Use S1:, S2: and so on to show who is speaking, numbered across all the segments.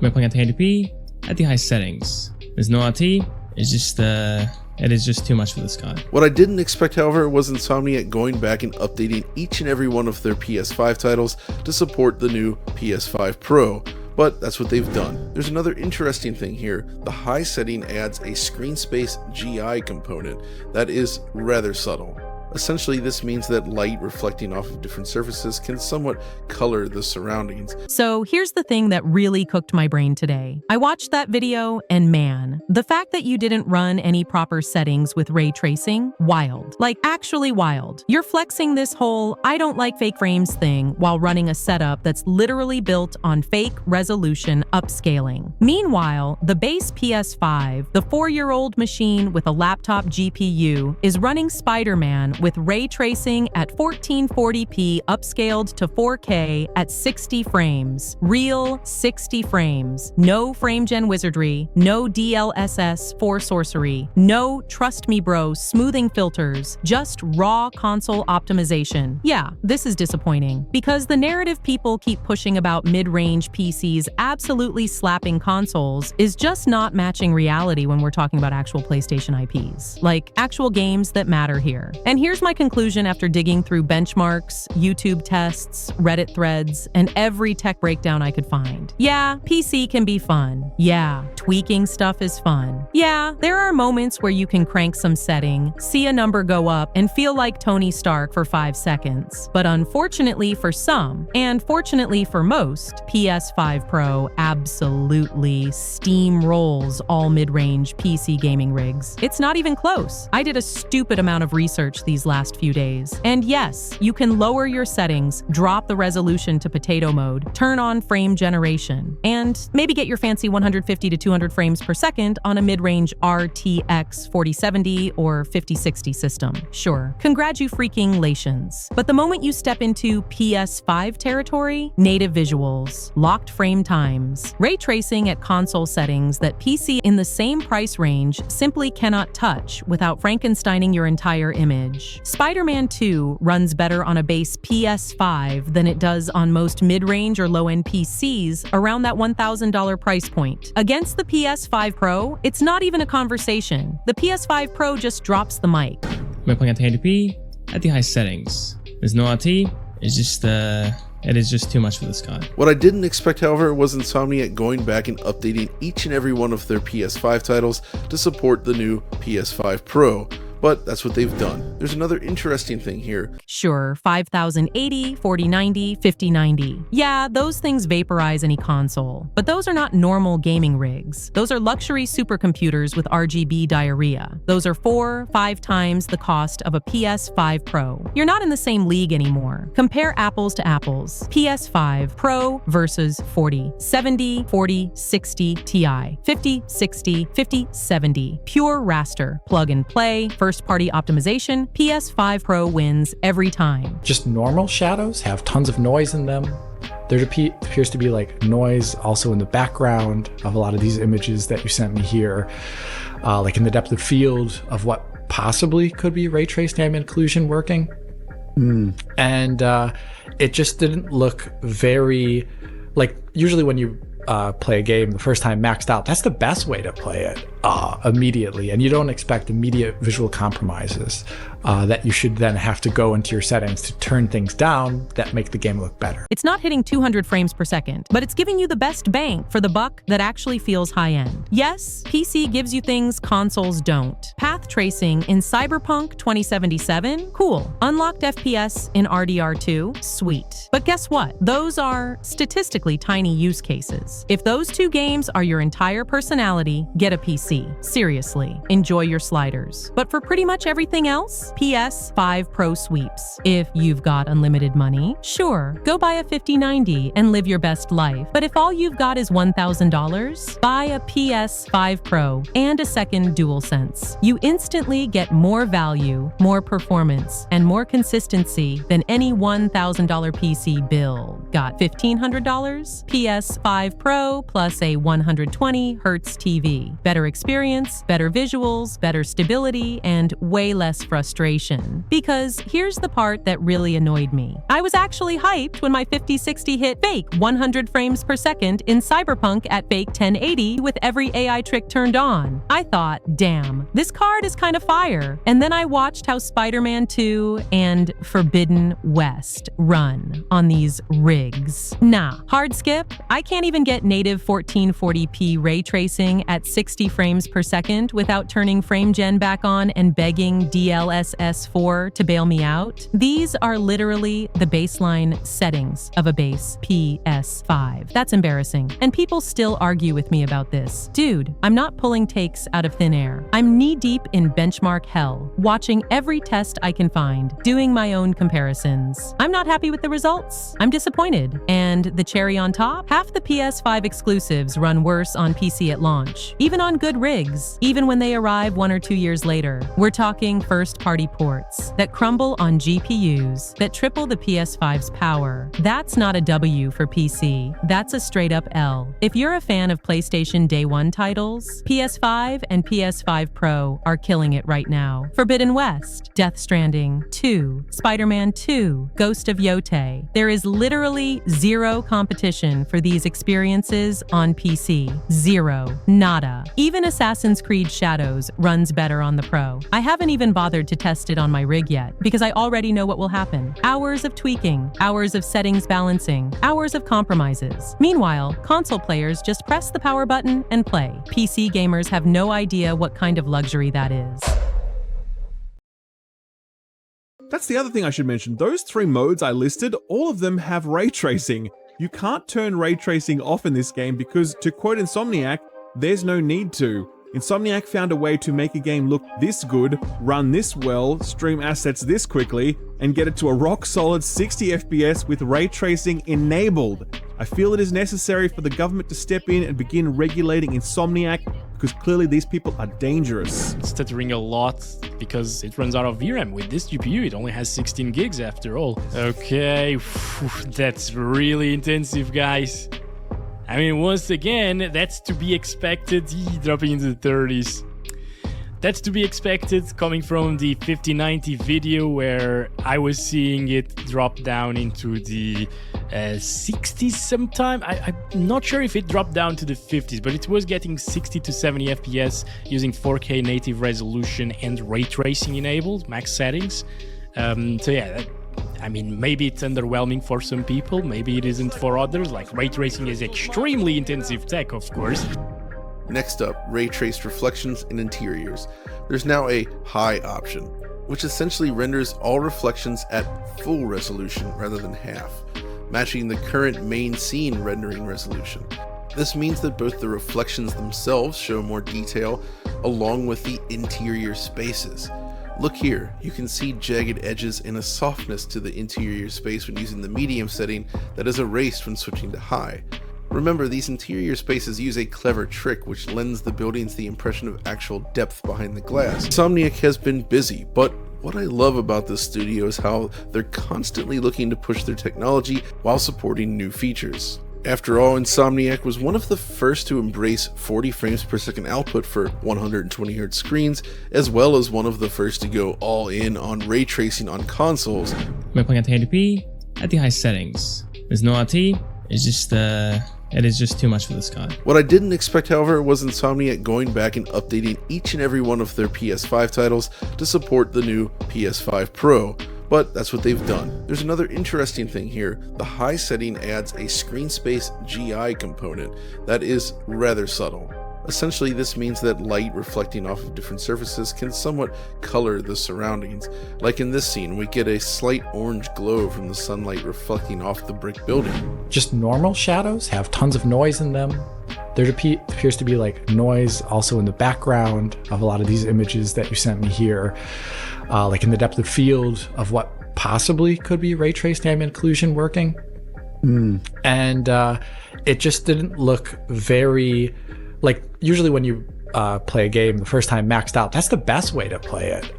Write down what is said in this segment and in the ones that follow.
S1: We're playing at 1080p at the high settings. There's no RT, it's just it is just too much for this card.
S2: What I didn't expect, however, was Insomniac going back and updating each and every one of their PS5 titles to support the new PS5 Pro. But that's what they've done. There's another interesting thing here. The high setting adds a screen space GI component that is rather subtle. Essentially, this means that light reflecting off of different surfaces can somewhat color the surroundings.
S3: So here's the thing that really cooked my brain today. I watched that video and man, the fact that you didn't run any proper settings with ray tracing, wild. Like actually wild. You're flexing this whole I don't like fake frames thing while running a setup that's literally built on fake resolution upscaling. Meanwhile, the base PS5, the 4-year-old machine with a laptop GPU, is running Spider-Man with ray tracing at 1440p upscaled to 4K at 60 frames. Real 60 frames. No frame gen wizardry, no DLSS 4 sorcery, no trust me bro smoothing filters, just raw console optimization. Yeah, this is disappointing because the narrative people keep pushing about mid-range PCs absolutely slapping consoles is just not matching reality when we're talking about actual PlayStation IPs. Like actual games that matter here. And here's my conclusion after digging through benchmarks, YouTube tests, Reddit threads, and every tech breakdown I could find. Yeah, PC can be fun. Yeah, tweaking stuff is fun. Yeah, there are moments where you can crank some setting, see a number go up, and feel like Tony Stark for 5 seconds. But unfortunately for some, and fortunately for most, PS5 Pro absolutely steamrolls all mid-range PC gaming rigs. It's not even close. I did a stupid amount of research these last few days. And yes, you can lower your settings, drop the resolution to potato mode, turn on frame generation, and maybe get your fancy 150 to 200 frames per second on a mid-range RTX 4070 or 5060 system. Sure, congratulations. But the moment you step into PS5 territory, native visuals, locked frame times, ray tracing at console settings that PC in the same price range simply cannot touch without Frankensteining your entire image. Spider-Man 2 runs better on a base PS5 than it does on most mid-range or low-end PCs around that $1,000 price point. Against the PS5 Pro, it's not even a conversation. The PS5 Pro just drops the mic.
S1: We're playing at 1080p at the high settings. There's no RT, it's just it is just too much for this card.
S2: What I didn't expect, however, was Insomniac going back and updating each and every one of their PS5 titles to support the new PS5 Pro. But that's what they've done. There's another interesting thing here.
S3: Sure, 5080, 4090, 5090. Yeah, those things vaporize any console. But those are not normal gaming rigs. Those are luxury supercomputers with RGB diarrhea. Those are 4-5 times the cost of a PS5 Pro. You're not in the same league anymore. Compare apples to apples. PS5 Pro versus 4070, 4060 Ti, 5060, 5070. Pure raster, plug and play, first-party optimization, PS5 Pro wins every time.
S4: Just normal shadows have tons of noise in them. There appears to be like noise also in the background of a lot of these images that you sent me here, like in the depth of field of what possibly could be ray traced ambient occlusion working. And it just didn't look very, like usually when you play a game the first time maxed out, that's the best way to play it immediately, and you don't expect immediate visual compromises that you should then have to go into your settings to turn things down that make the game look better.
S3: It's not hitting 200 frames per second, but it's giving you the best bang for the buck that actually feels high-end. Yes, PC gives you things consoles don't. Path tracing in Cyberpunk 2077? Cool. Unlocked FPS in RDR2? Sweet. But guess what? Those are statistically tiny use cases. If those two games are your entire personality, get a PC. Seriously, enjoy your sliders. But for pretty much everything else, PS5 Pro sweeps. If you've got unlimited money, sure, go buy a 5090 and live your best life. But if all you've got is $1,000, buy a PS5 Pro and a second DualSense. You instantly get more value, more performance, and more consistency than any $1,000 PC bill. Got $1,500? PS5 Pro plus a 120 Hz TV. Better experience experience, better visuals, better stability, and way less frustration. Because here's the part that really annoyed me. I was actually hyped when my 5060 hit fake 100 frames per second in Cyberpunk at fake 1080 with every AI trick turned on. I thought, damn, this card is kind of fire. And then I watched how Spider-Man 2 and Forbidden West run on these rigs. Nah, hard skip. I can't even get native 1440p ray tracing at 60 frames per second without turning frame gen back on and begging DLSS4 to bail me out. These are literally the baseline settings of a base PS5. That's embarrassing. And people still argue with me about this. Dude, I'm not pulling takes out of thin air. I'm knee-deep in benchmark hell, watching every test I can find, doing my own comparisons. I'm not happy with the results. I'm disappointed. And the cherry on top? Half the PS5 exclusives run worse on PC at launch, even on good rigs, even when they arrive 1 or 2 years later. We're talking first-party ports that crumble on GPUs that triple the PS5's power. That's not a W for PC. That's a straight-up L. If you're a fan of PlayStation Day 1 titles, PS5 and PS5 Pro are killing it right now. Forbidden West, Death Stranding 2, Spider-Man 2, Ghost of Yote. There is literally zero competition for these experiences on PC. Zero. Nada. Even Assassin's Creed Shadows runs better on the Pro. I haven't even bothered to test it on my rig yet because I already know what will happen. Hours of tweaking, hours of settings balancing, hours of compromises. Meanwhile, console players just press the power button and play. PC gamers have no idea what kind of luxury that is.
S5: That's the other thing I should mention. Those 3 modes I listed, all of them have ray tracing. You can't turn ray tracing off in this game because, to quote Insomniac, there's no need to. Insomniac found a way to make a game look this good, run this well, stream assets this quickly, and get it to a rock-solid 60 FPS with ray tracing enabled. I feel it is necessary for the government to step in and begin regulating Insomniac because clearly these people are dangerous.
S6: It's stuttering a lot because it runs out of VRAM. With this GPU, it only has 16 gigs after all. Okay, that's really intensive, guys. I mean, once again, that's to be expected, dropping into the 30s. That's to be expected coming from the 5090 video where I was seeing it drop down into the 60s sometime. I'm not sure if it dropped down to the 50s, but it was getting 60 to 70 FPS using 4K native resolution and ray tracing enabled, max settings. So yeah, I mean, maybe it's underwhelming for some people, maybe it isn't for others. Like, ray tracing is extremely intensive tech, of course.
S2: Next up, ray traced reflections in interiors. There's now a high option, which essentially renders all reflections at full resolution rather than half, matching the current main scene rendering resolution. This means that both the reflections themselves show more detail, along with the interior spaces. Look here, you can see jagged edges and a softness to the interior space when using the medium setting that is erased when switching to high. Remember, these interior spaces use a clever trick which lends the buildings the impression of actual depth behind the glass. Insomniac has been busy, but what I love about this studio is how they're constantly looking to push their technology while supporting new features. After all, Insomniac was one of the first to embrace 40 frames per second output for 120Hz screens, as well as one of the first to go all in on ray tracing on consoles.
S1: We're playing at 1080p at the high settings. There's no RT. It's just it is just too much for this card.
S2: What I didn't expect, however, was Insomniac going back and updating each and every one of their PS5 titles to support the new PS5 Pro. But that's what they've done. There's another interesting thing here. The high setting adds a screen space GI component that is rather subtle. Essentially, this means that light reflecting off of different surfaces can somewhat color the surroundings. Like in this scene, we get a slight orange glow from the sunlight reflecting off the brick building.
S4: Just normal shadows have tons of noise in them. There appears to be like noise also in the background of a lot of these images that you sent me here, like in the depth of field of what possibly could be ray traced ambient occlusion working. And it just didn't look very, like usually when you play a game the first time maxed out, that's the best way to play it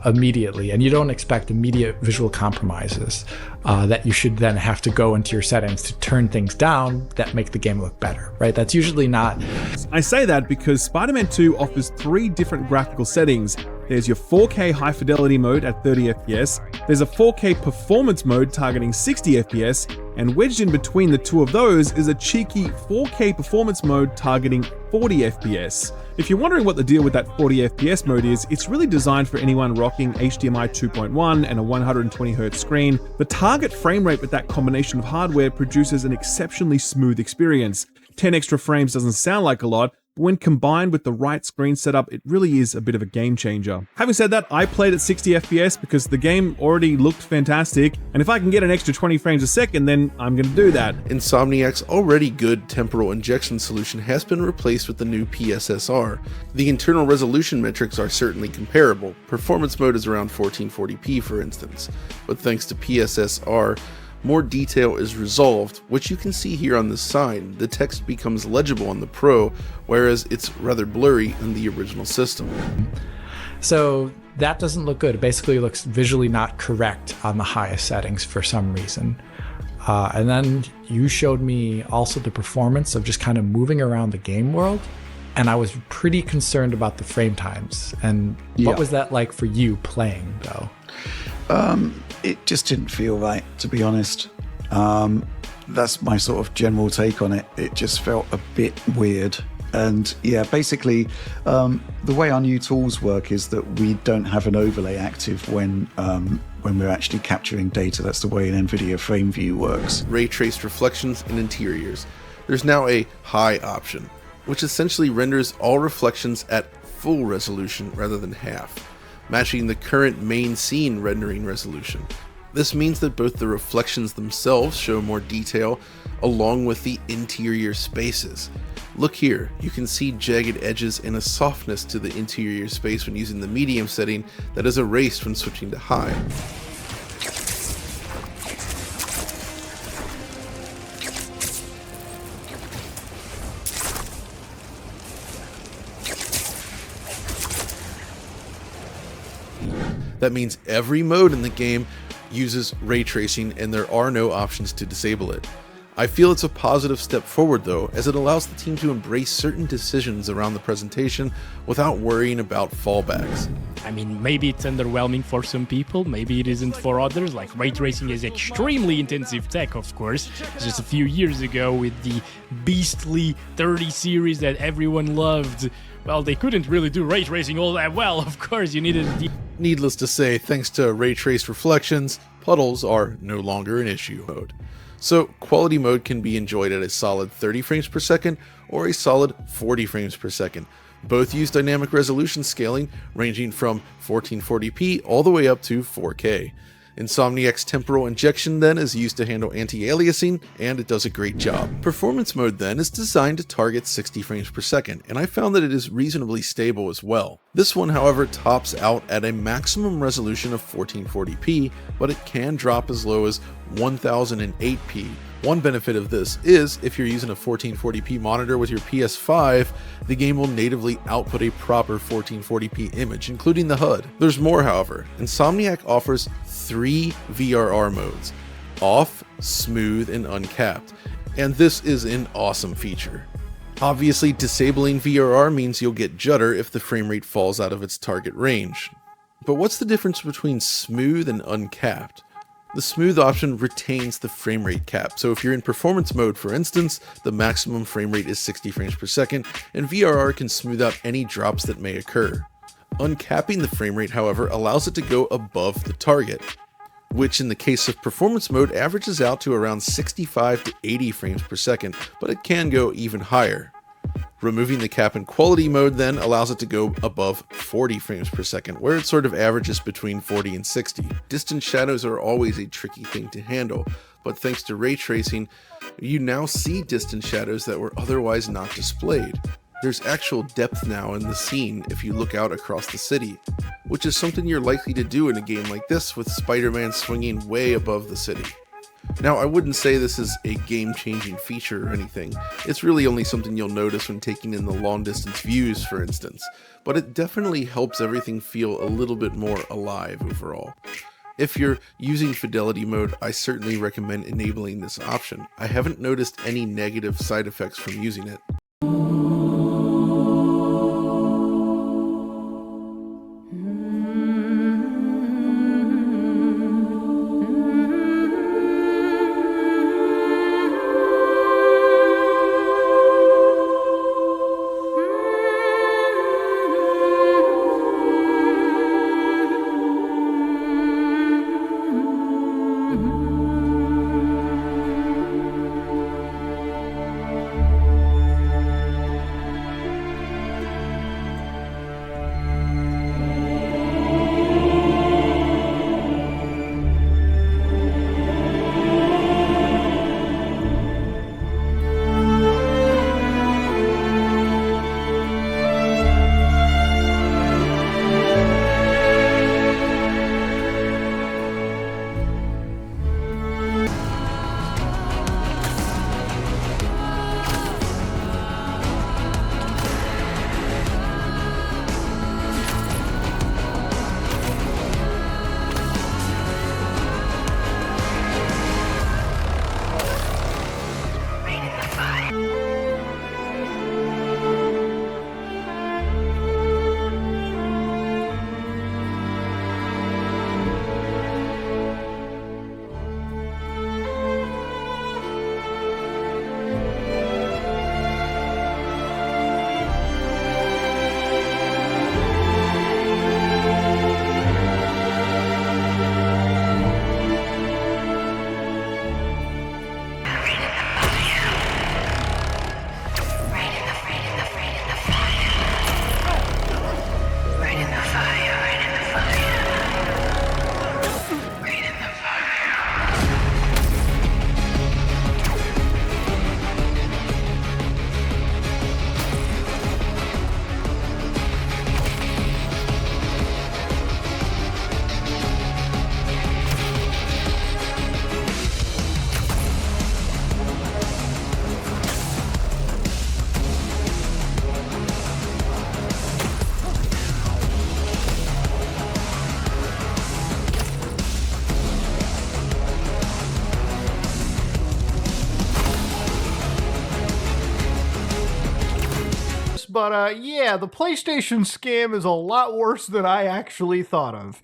S4: immediately. And you don't expect immediate visual compromises that you should then have to go into your settings to turn things down that make the game look better, right? That's usually not.
S5: I say that because Spider-Man 2 offers 3 different graphical settings. There's your 4K high fidelity mode at 30 FPS, there's a 4K performance mode targeting 60 FPS, and wedged in between the two of those is a cheeky 4K performance mode targeting 40 FPS. If you're wondering what the deal with that 40 FPS mode is, it's really designed for anyone rocking HDMI 2.1 and a 120Hz screen. The target frame rate with that combination of hardware produces an exceptionally smooth experience. 10 extra frames doesn't sound like a lot, but when combined with the right screen setup, it really is a bit of a game changer. Having said that, I played at 60 FPS because the game already looked fantastic, and if I can get an extra 20 frames a second, then I'm gonna do that.
S2: Insomniac's already good temporal injection solution has been replaced with the new PSSR. The internal resolution metrics are certainly comparable. Performance mode is around 1440p for instance, but thanks to PSSR, more detail is resolved, which you can see here on this side. The text becomes legible on the Pro, whereas it's rather blurry in the original system.
S4: So that doesn't look good. It basically looks visually not correct on the highest settings for some reason. And then you showed me also the performance of just kind of moving around the game world. And I was pretty concerned about the frame times. And what was that like for you playing though?
S7: It just didn't feel right, to be honest. That's my sort of general take on it. It just felt a bit weird. And yeah, basically, the way our new tools work is that we don't have an overlay active when we're actually capturing data. That's the way an NVIDIA frame view works.
S2: Ray traced reflections in interiors. There's now a high option, which essentially renders all reflections at full resolution rather than half, matching the current main scene rendering resolution. This means that both the reflections themselves show more detail along with the interior spaces. Look here, you can see jagged edges and a softness to the interior space when using the medium setting that is erased when switching to high. That means every mode in the game uses ray tracing and there are no options to disable it. I feel it's a positive step forward though, as it allows the team to embrace certain decisions around the presentation without worrying about fallbacks.
S6: I mean, maybe it's underwhelming for some people, maybe it isn't for others. Like, ray tracing is extremely intensive tech, of course. Just a few years ago with the beastly 30 series that everyone loved, well, they couldn't really do ray tracing all that well. Of course, you needed
S2: Needless to say, thanks to ray traced reflections, puddles are no longer an issue mode. So quality mode can be enjoyed at a solid 30 frames per second or a solid 40 frames per second. Both use dynamic resolution scaling ranging from 1440p all the way up to 4K. Insomniac's temporal injection then is used to handle anti-aliasing, and it does a great job. Performance mode then is designed to target 60 frames per second, and I found that it is reasonably stable as well. This one, however, tops out at a maximum resolution of 1440p, but it can drop as low as 1008p. One benefit of this is, if you're using a 1440p monitor with your PS5, the game will natively output a proper 1440p image, including the HUD. There's more, however. Insomniac offers 3 VRR modes: off, smooth, and uncapped, and this is an awesome feature. Obviously, disabling VRR means you'll get judder if the frame rate falls out of its target range. But what's the difference between smooth and uncapped? The smooth option retains the frame rate cap, so if you're in performance mode, for instance, the maximum frame rate is 60 frames per second, and VRR can smooth out any drops that may occur. Uncapping the frame rate, however, allows it to go above the target, which in the case of performance mode averages out to around 65 to 80 frames per second, but it can go even higher. Removing the cap in quality mode then allows it to go above 40 frames per second, where it sort of averages between 40 and 60. Distant shadows are always a tricky thing to handle, but thanks to ray tracing, you now see distant shadows that were otherwise not displayed. There's actual depth now in the scene if you look out across the city, which is something you're likely to do in a game like this with Spider-Man swinging way above the city. Now, I wouldn't say this is a game-changing feature or anything. It's really only something you'll notice when taking in the long-distance views, for instance, but it definitely helps everything feel a little bit more alive overall. If you're using fidelity mode, I certainly recommend enabling this option. I haven't noticed any negative side effects from using it.
S8: But yeah, the PlayStation scam is a lot worse than I actually thought of.